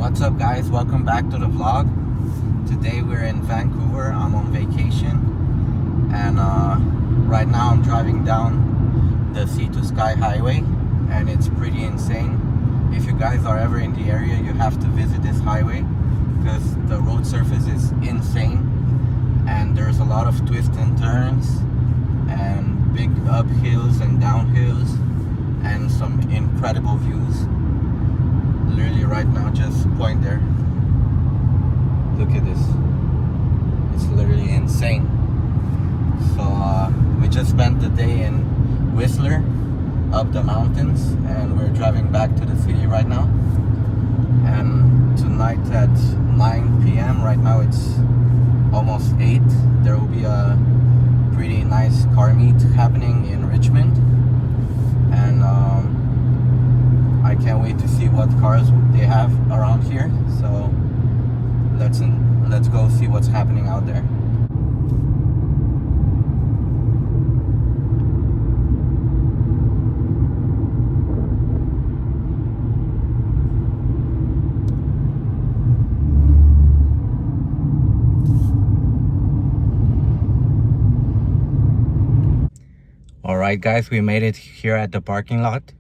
What's up, guys? Welcome back to the vlog. Today we're in Vancouver. I'm on vacation, and right now I'm driving down the Sea to Sky Highway, and it's pretty insane. If you guys are ever in the area, you have to visit this highway because the road surface is insane, and there's a lot of twists and turns and big uphills and downhills and some incredible views. Literally right now, just point there. Look at this. It's literally insane. So we just spent the day in Whistler, up the mountains, and we're driving back to the city right now. And tonight at 9 p.m. right now it's almost 8, there will be a pretty nice car meet happening in Richmond, and I can't wait to see what cars they have around here. So let's go see what's happening out there. All right, guys, we made it here at the parking lot,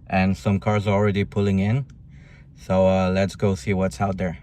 and some cars are already pulling in. So let's go see what's out there.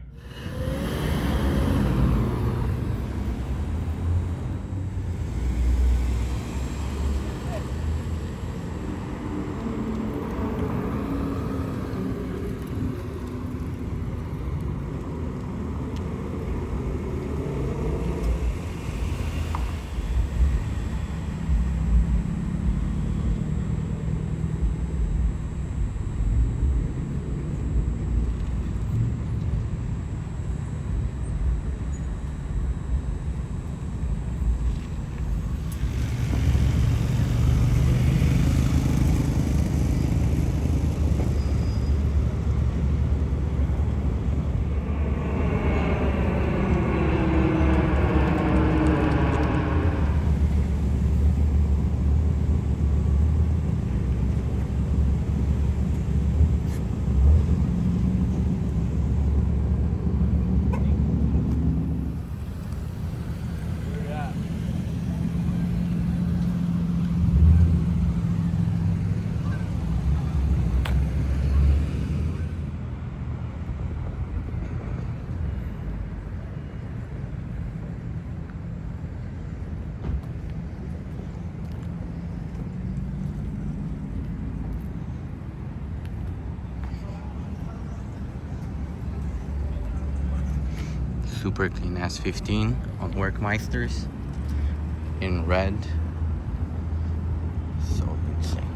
Super clean S15 on Workmeisters in red. So insane.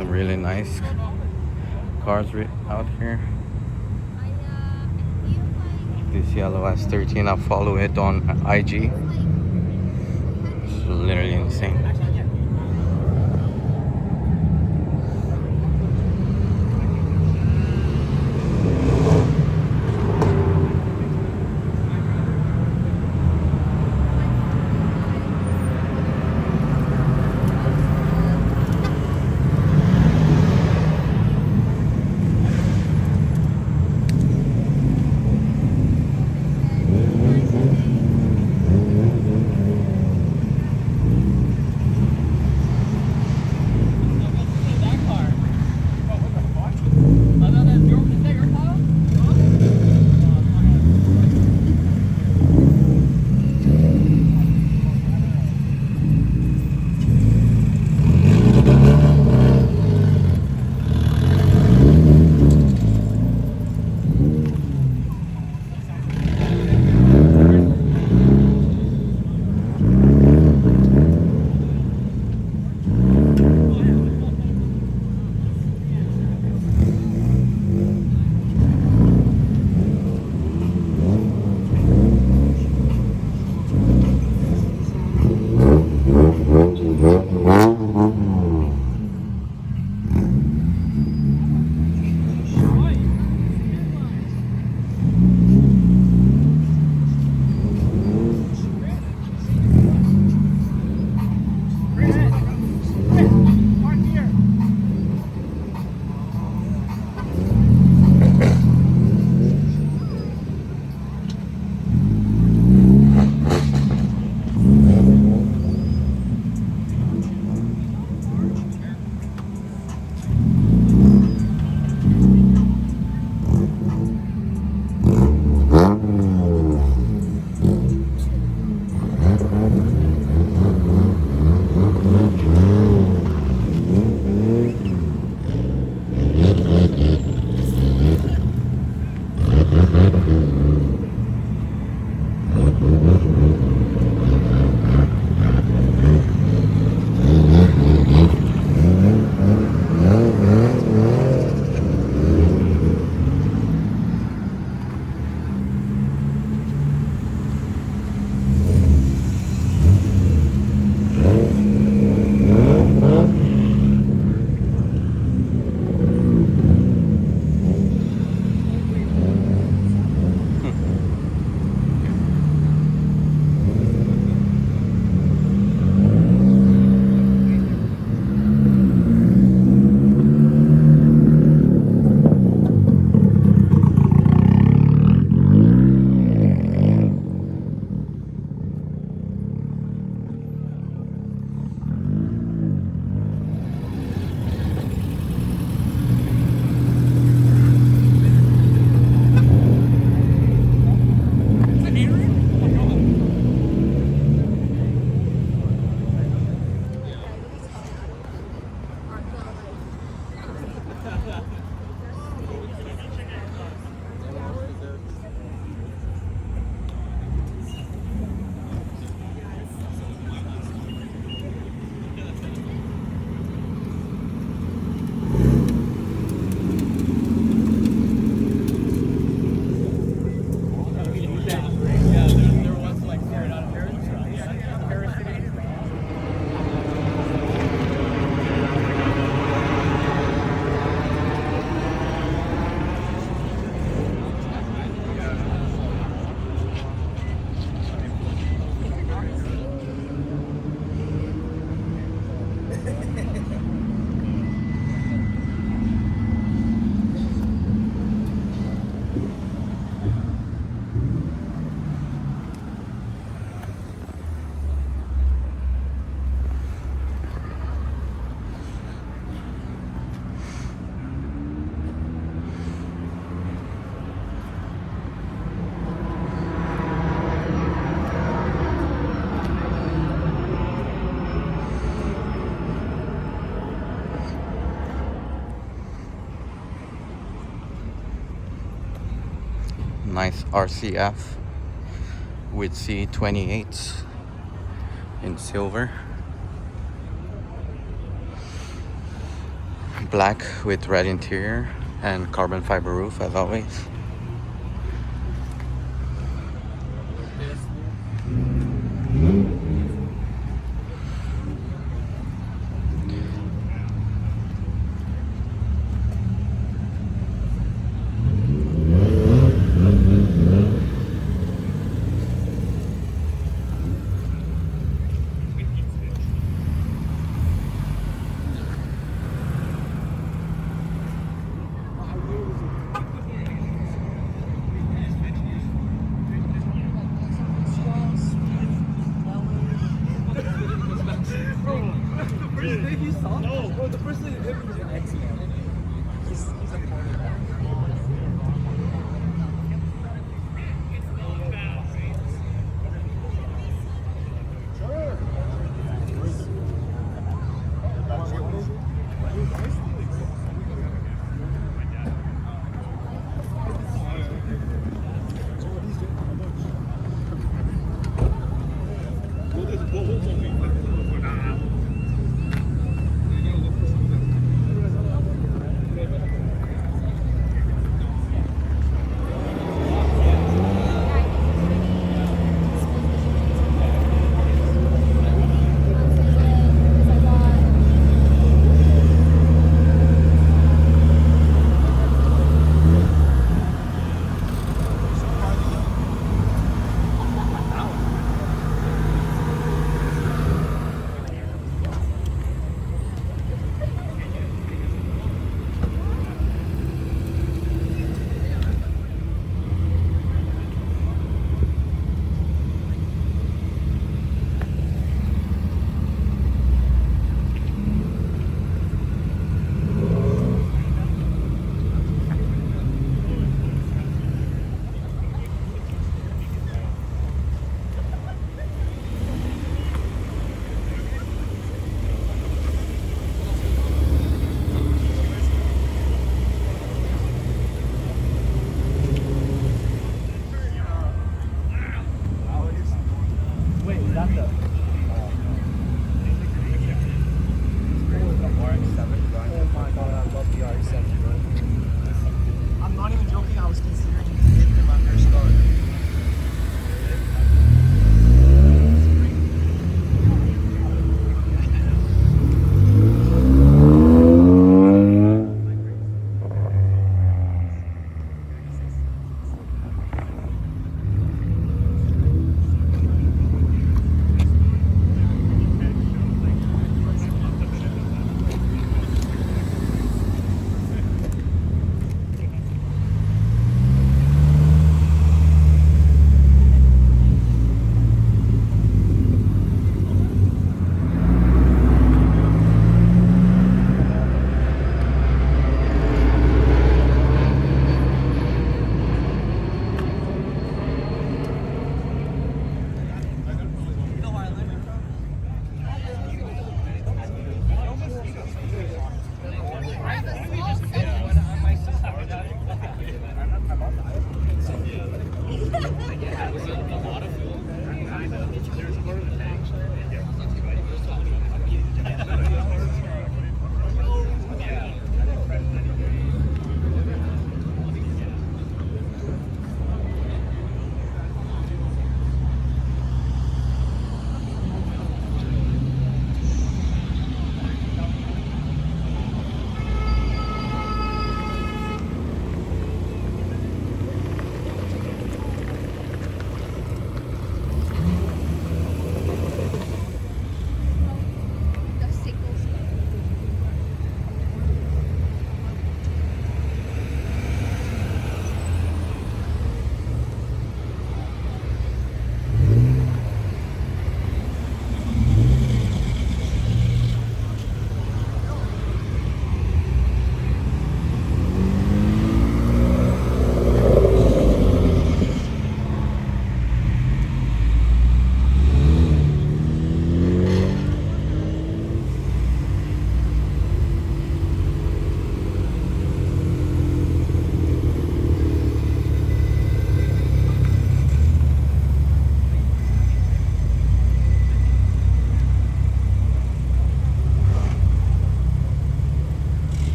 Really nice cars out here. This yellow S13, I follow it on IG. It's literally insane. Nice RCF with C28s in silver. Black with red interior and carbon fiber roof as always.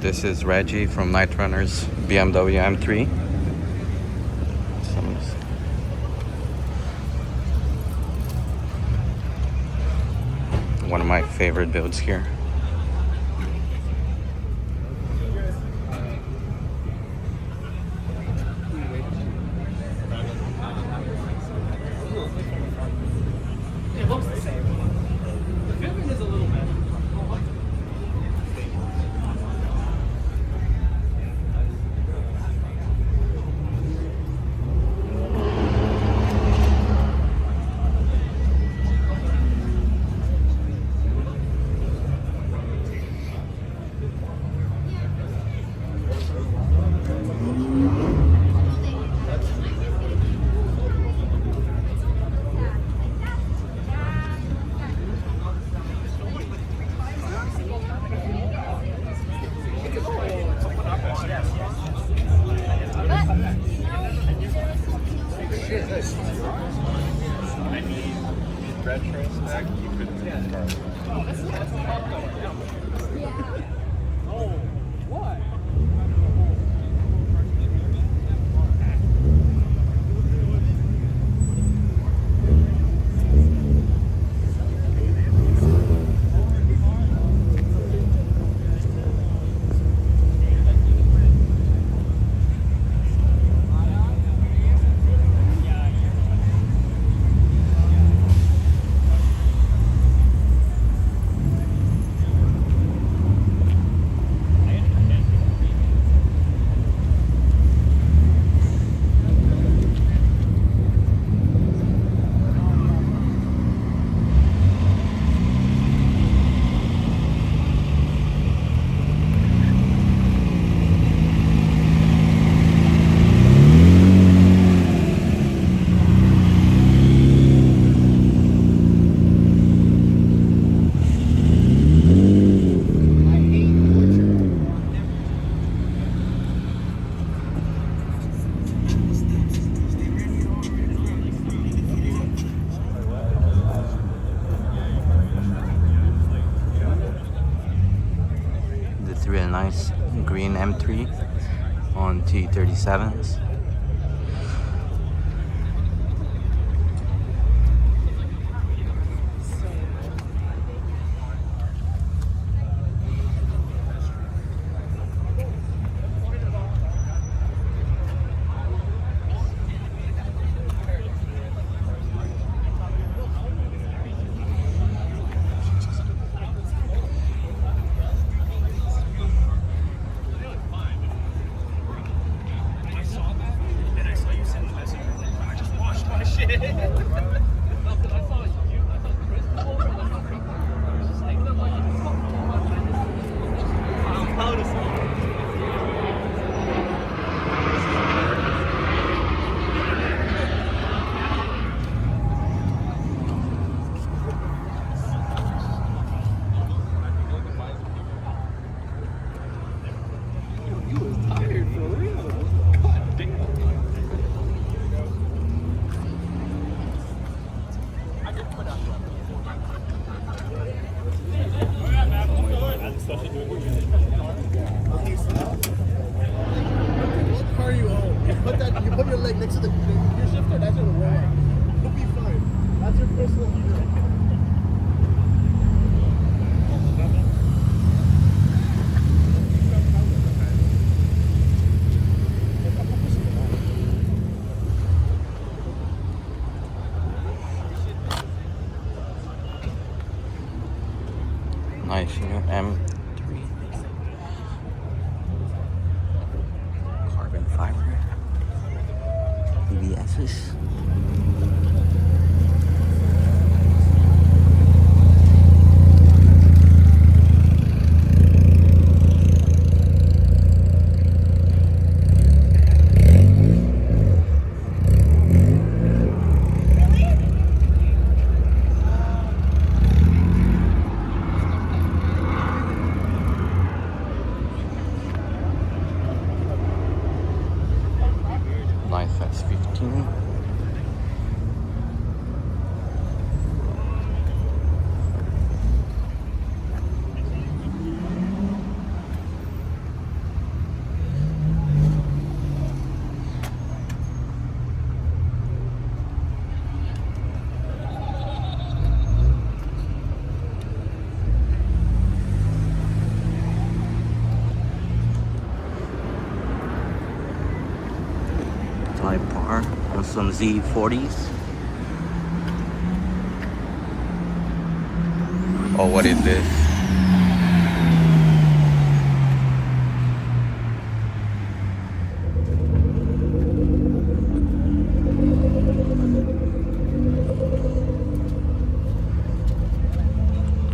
This is Reggie from Night Runner's BMW M3. One of my favorite builds here. It looks the same. The fitment is a little better. Retrospect, you couldn't start. Oh, what? Really nice green M3 on T37s. You put your leg next to the gear shifter, that's gonna roll out. You'll be fine. That's your personal gear. Nice new M3 carbon fiber EBSs. some Z40s. Oh, what is this?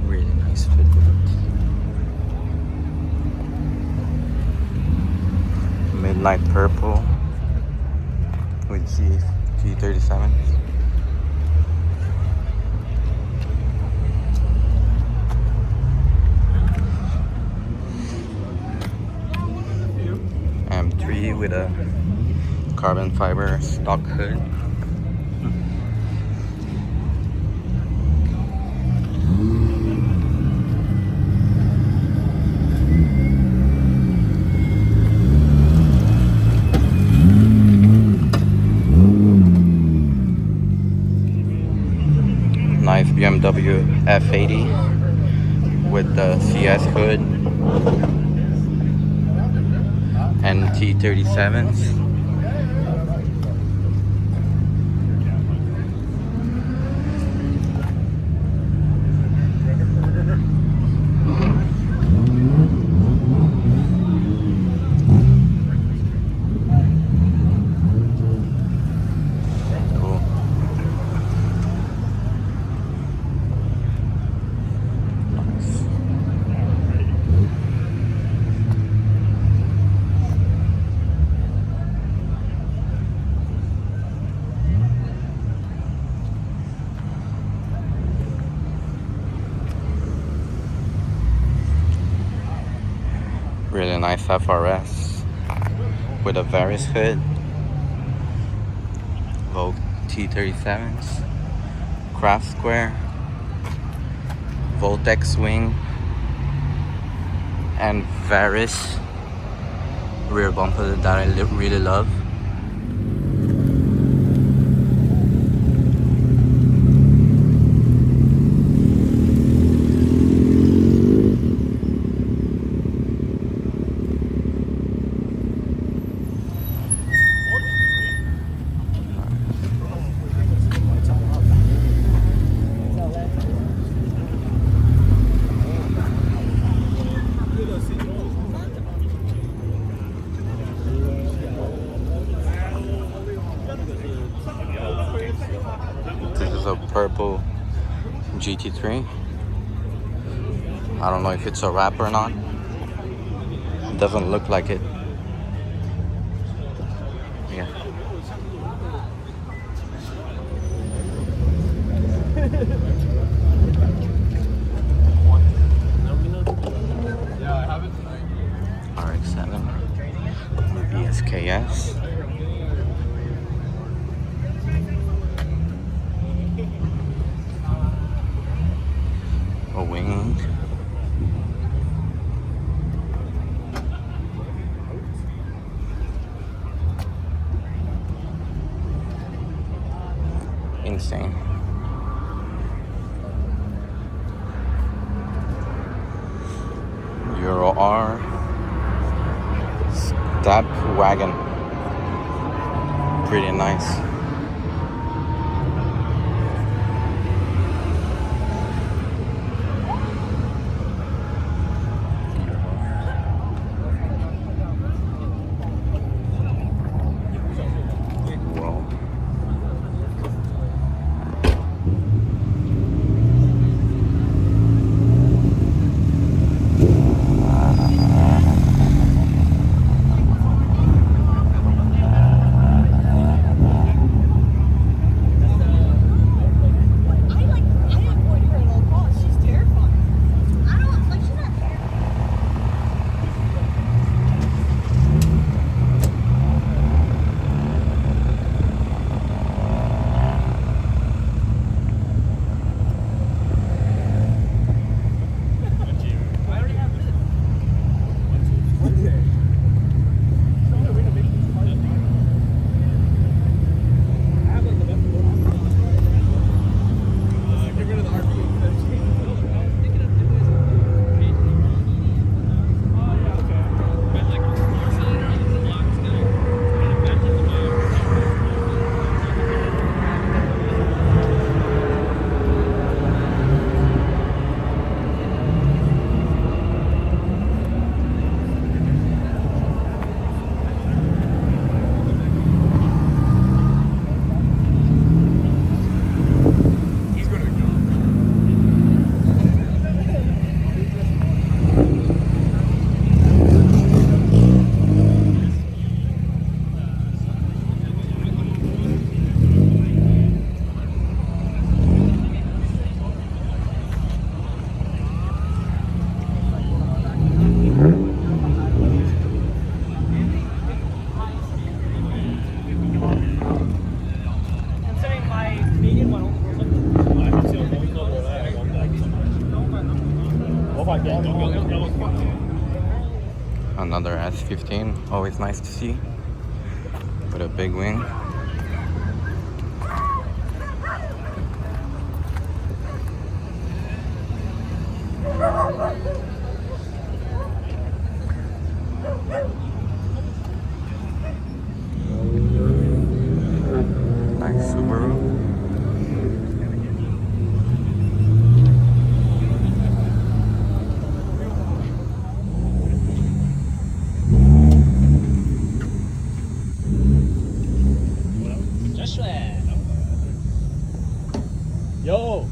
Really nice fit. Midnight purple with G37. M3 with a carbon fiber stock hood. Nice BMW F80 with the CS hood and T37s. Cool. Nice. Really nice FRS with a Varus hood. Vogue T37s. Craft Square. Voltex wing. And Varus rear bumper that I really love. This is a purple GT3. I don't know if it's a wrap or not. It doesn't look like it. Yeah. RX-7 with BSKS. A wing. Insane. Euro R Step Wagon. Pretty nice. Whoa. Another S15, always nice to see, with a big wing. Nice Subaru. Yo.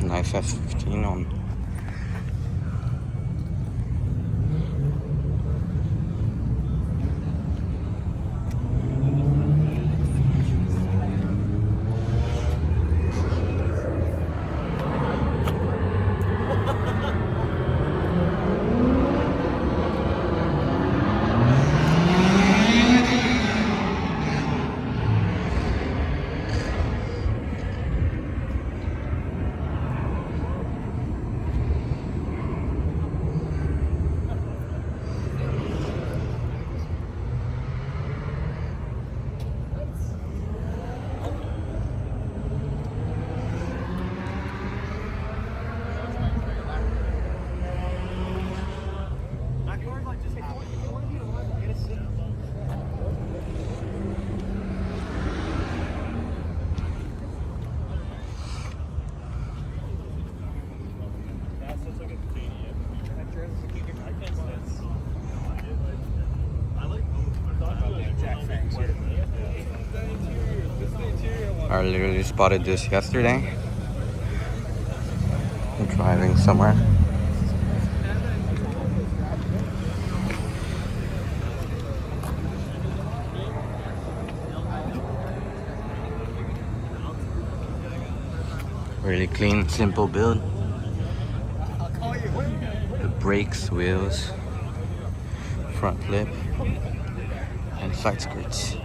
Nice S15 on. I literally spotted this yesterday. I'm driving somewhere. Really clean, simple build. The brakes, wheels, front lip, and side skirts.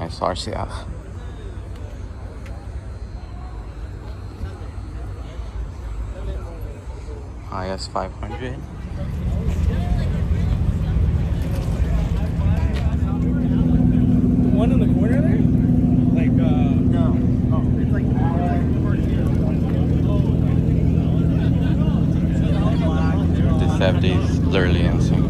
Nice RCF. IS 500. One in the corner there? Like, no. Oh, it's like This FD is literally insane.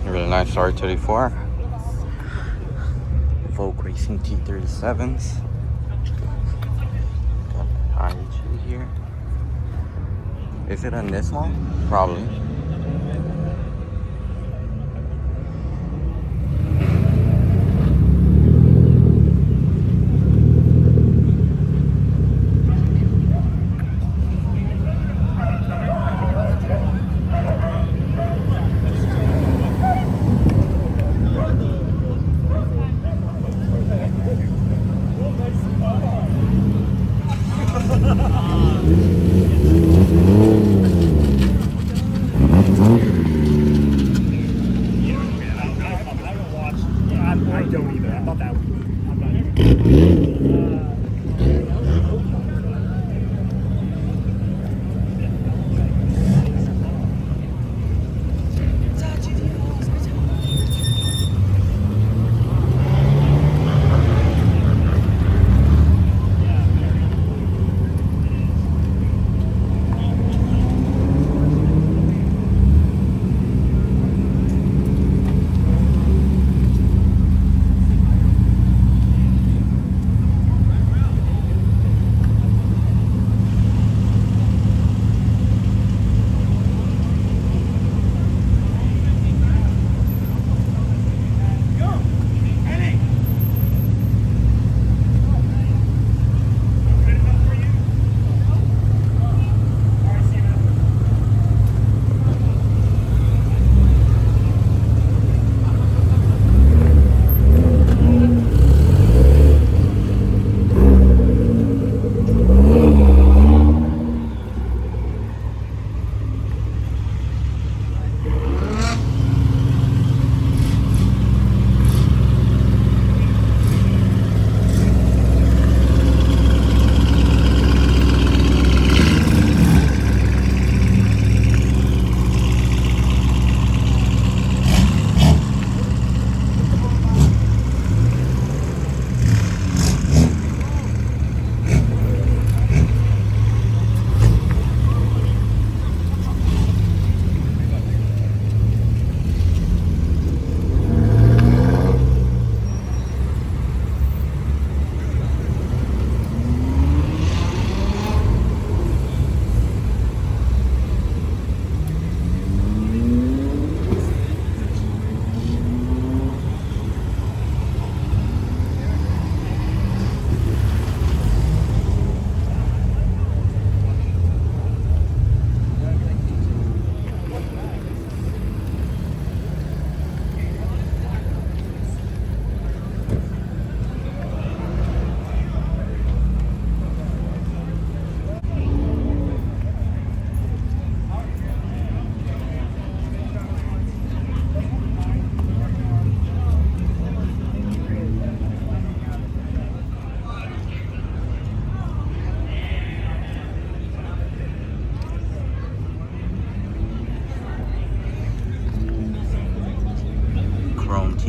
Really nice R34. Vogue Racing T37s. Got IHG here. Is it a Nismo? Probably.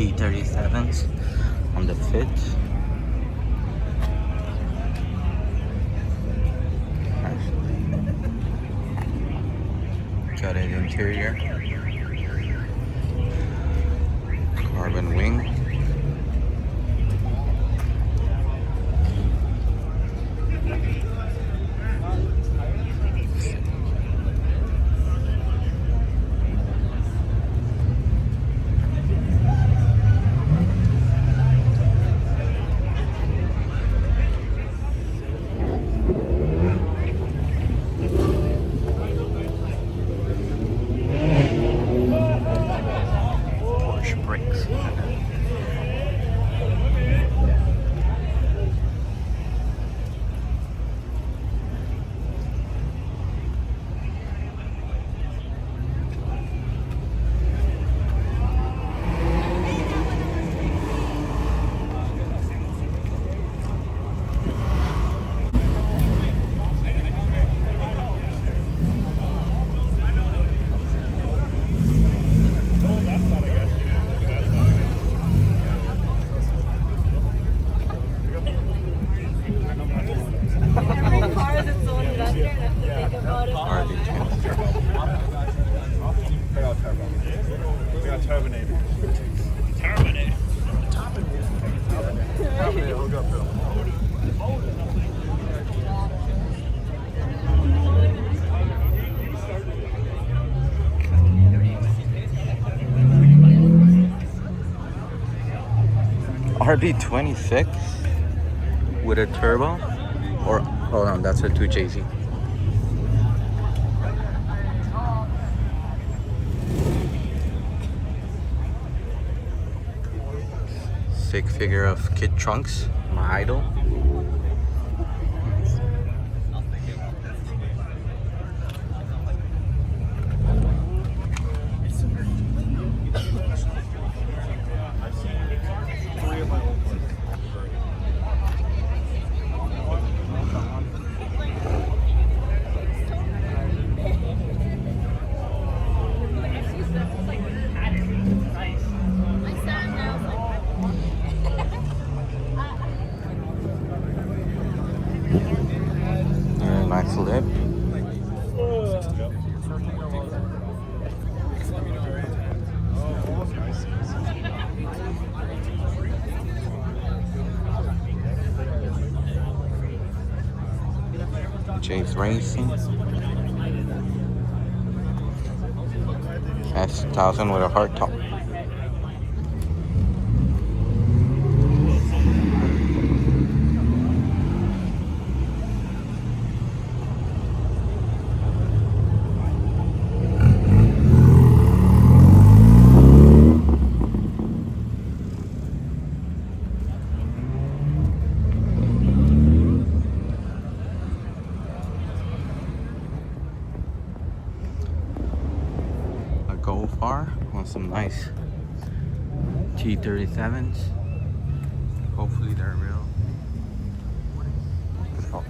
T37s on the fit. Got an interior, carbon wing. Porsche brakes. Every car is its own investor, and have to think about it. RV20. We got turbo. We got turbinated. RB26 with a turbo, or hold on, that's a 2JZ. Sick figure of Kid Trunks, my idol. Very nice lip. James Racing. S1000 with a hard top. Far on some nice T37s. Hopefully they're real. Oh.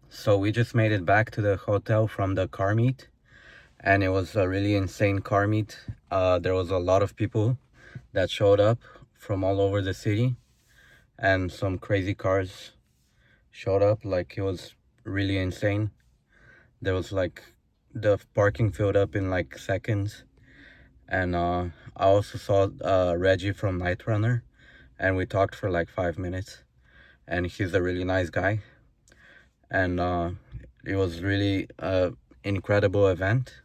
So we just made it back to the hotel from the car meet, and it was a really insane car meet. There was a lot of people that showed up from all over the city, and some crazy cars showed up. Like, it was really insane. There was like, the parking filled up in like seconds. And I also saw Reggie from Night Runner, and we talked for like 5 minutes, and he's a really nice guy. And it was really incredible event.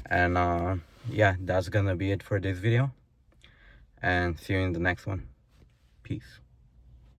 And yeah, that's gonna be it for this video, and see you in the next one. Peace.